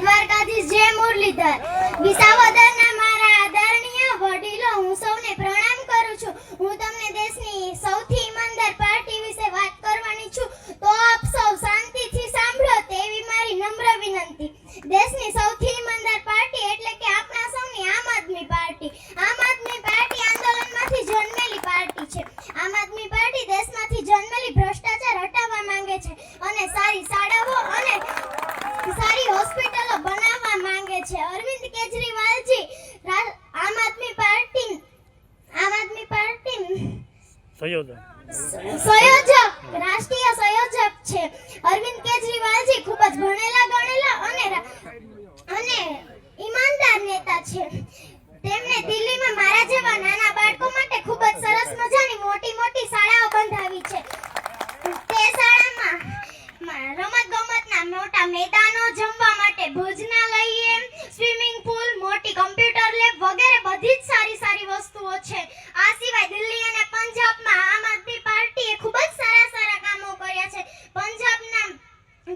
દ્વારકાધીશ જય મુરલીધર વિસાવદરના મારા આદરણીય વડીલો હું સૌને પ્રણામ કરું છું। હું તમને દેશની સૌથી ઈમાનદાર પાર્ટી વિશે વાત કરવાની છું, તો આપ સૌ શાંતિથી સાંભળો તેવી મારી નમ્ર વિનંતી। દેશની સૌથી ઈમાનદાર પાર્ટી એટલે કે આપણા સૌની આમ આદમી પાર્ટી। આમ આદમી પાર્ટી આંદોલનમાંથી જન્મેલી પાર્ટી છે। આમ આદમી પાર્ટી દેશમાંથી જન્મેલી ભ્રષ્ટાચાર હટાવવા માંગે છે અને સારી શાળાઓ અને સારી હોસ્પિટલો બનાવવા માંગે છે। અરવિંદ કેજરીવાલજી આમ આદમી પાર્ટી રાષ્ટ્રીય સંયોજક છે। અરવિંદ કેજરીવાલજી ખૂબ જ ભણેલા ગણેલા અને ઈમાનદાર નેતા છે। તેમણે દિલ્હીમાં મારા જેવા નાના બાળકો માટે ખૂબ જ સરસ મજાની મોટી શાળાઓ બંધાવી છે। તે શાળામાં રમતગમતના મોટા મેદાનો, જમવા માટે ભોજનાલય, સ્વિમિંગ પૂલ, મોટી કમ્પ્યુટર લેબ વગેરે બધી જ સારી વસ્તુઓ છે। આ સિવાય દિલ્હી અને પંજાબમાં આમ આદમી પાર્ટીએ ખૂબ જ સારા કામો કર્યા છે। પંજાબના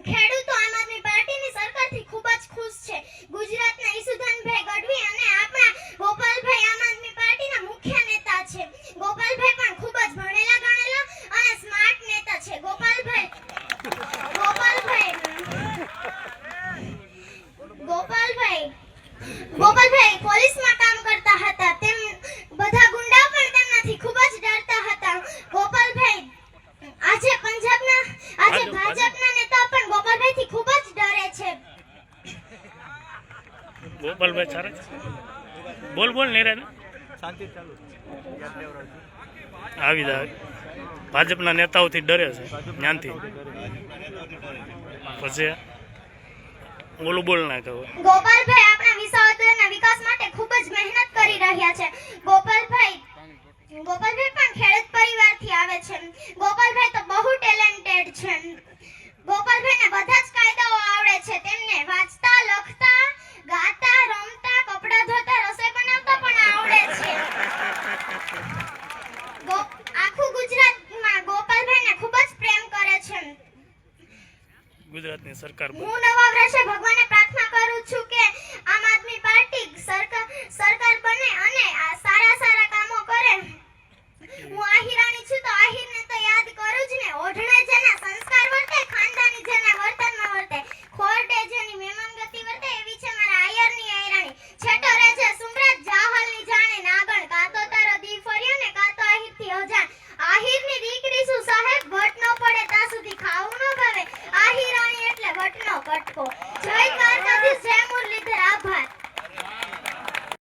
ખેડૂતો આમ આદમી પાર્ટીની સરકારથી ખૂબ જ ખુશ છે। ગુજરાતના ઈસુદાનભાઈ ગઢવી અને આપણા ગોપાલભાઈ આમ આદમી પાર્ટીના મુખ્ય નેતા છે। ગોપાલભાઈ પણ ખૂબ જ ભણેલા ગણેલા અને સ્માર્ટ નેતા છે। ગોપાલભાઈ પોલીસમાં કામ કરતા હતા। તેમ બધા ગુંડા પણ તેમનાથી ખૂબ જ ડરતા હતા। ગોપાલભાઈ આજે ભાજપના નેતા પણ ગોપાલભાઈથી ખૂબ જ ડરે છે। ગોપાલભાઈ સારા બોલ નિરાને શાંતિ ચાલુ આવી જાય। ભાજપના નેતાઓથી ડરે છે જ્ઞાનથી પછી બોલ ના કહો। ગોપાલભાઈ આપણા વિસાવદરના વિકાસ માટે ખૂબ જ મહેનત કરી રહ્યા છે। ગોપાલભાઈ પણ ખેડૂત પરિવારથી આવે છે। ગોપાલભાઈ તો બહુ ટેલેન્ટેડ છે। ગોપાલભાઈને બધા જ કાયદાઓ આવડે છે।